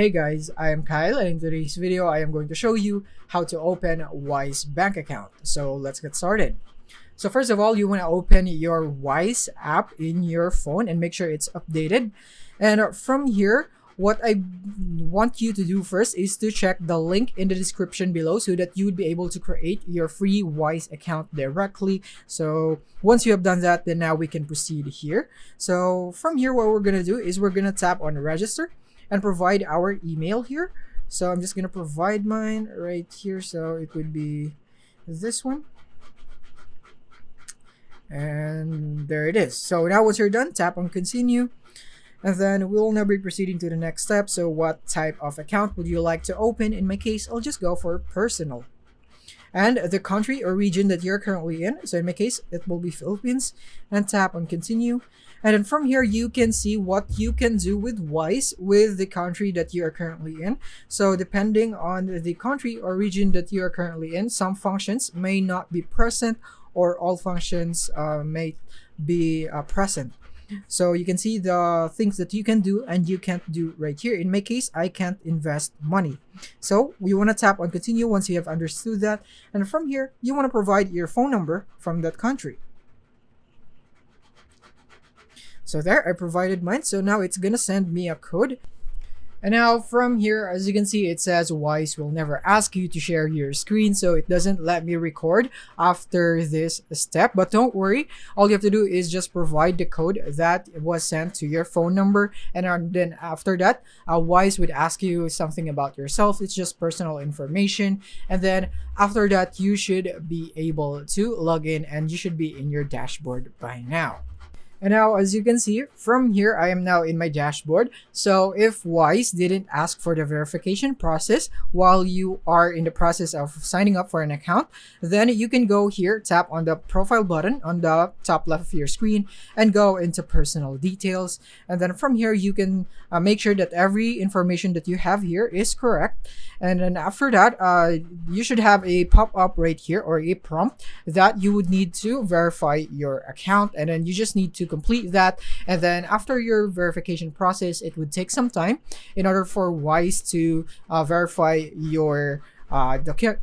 Hey guys, I am Kyle, and in today's video I am going to show you how to open Wise bank account. So let's get started. So first of all, you want to open your Wise app in your phone and make sure it's updated. And from here, what I want you to do first is to check the link in the description below so that you would be able to create your free Wise account directly. So once you have done that, then now we can proceed here. So from here, what we're going to do is we're going to tap on register and provide our email here. So I'm just going to provide mine right here. So it would be this one. And there it is. So now once you're done, tap on continue. And then we'll now be proceeding to the next step. So what type of account would you like to open? In my case, I'll just go for personal. And the country or region that you're currently in. So in my case, it will be Philippines. And tap on continue. And then from here, you can see what you can do with Wise with the country that you are currently in. So depending on the country or region that you are currently in, some functions may not be present or all functions may be present. So you can see the things that you can do and you can't do right here. In my case, I can't invest money. So we want to tap on continue once you have understood that. And from here, you want to provide your phone number from that country. So there, I provided mine. So now it's going to send me a code. And now from here, as you can see, it says Wise will never ask you to share your screen. So it doesn't let me record after this step. But don't worry, all you have to do is just provide the code that was sent to your phone number. And then after that, Wise would ask you something about yourself. It's just personal information. And then after that, you should be able to log in and you should be in your dashboard by now. And now, as you can see, from here, I am now in my dashboard. So if Wise didn't ask for the verification process while you are in the process of signing up for an account, then you can go here, tap on the profile button on the top left of your screen and go into personal details. And then from here, you can make sure that every information that you have here is correct. And then after that, you should have a pop-up right here or a prompt that you would need to verify your account. And then you just need to complete that, and then after your verification process, it would take some time in order for Wise to verify your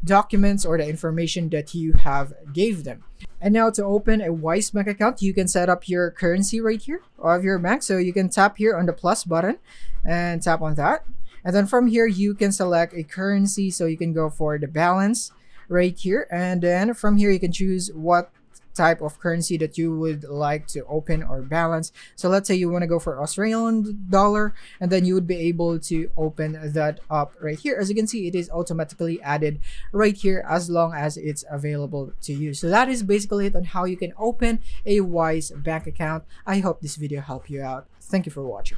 documents or the information that you have gave them. And now to open a Wise bank account, you can set up your currency right here of your bank. So you can tap here on the plus button and tap on that, and then from here you can select a currency. So you can go for the balance right here, and then from here you can choose what type of currency that you would like to open or balance. So let's say you want to go for Australian dollar, and then you would be able to open that up right here. As you can see, it is automatically added right here as long as it's available to you. So that is basically it on how you can open a Wise bank account. I hope this video helped you out. Thank you for watching.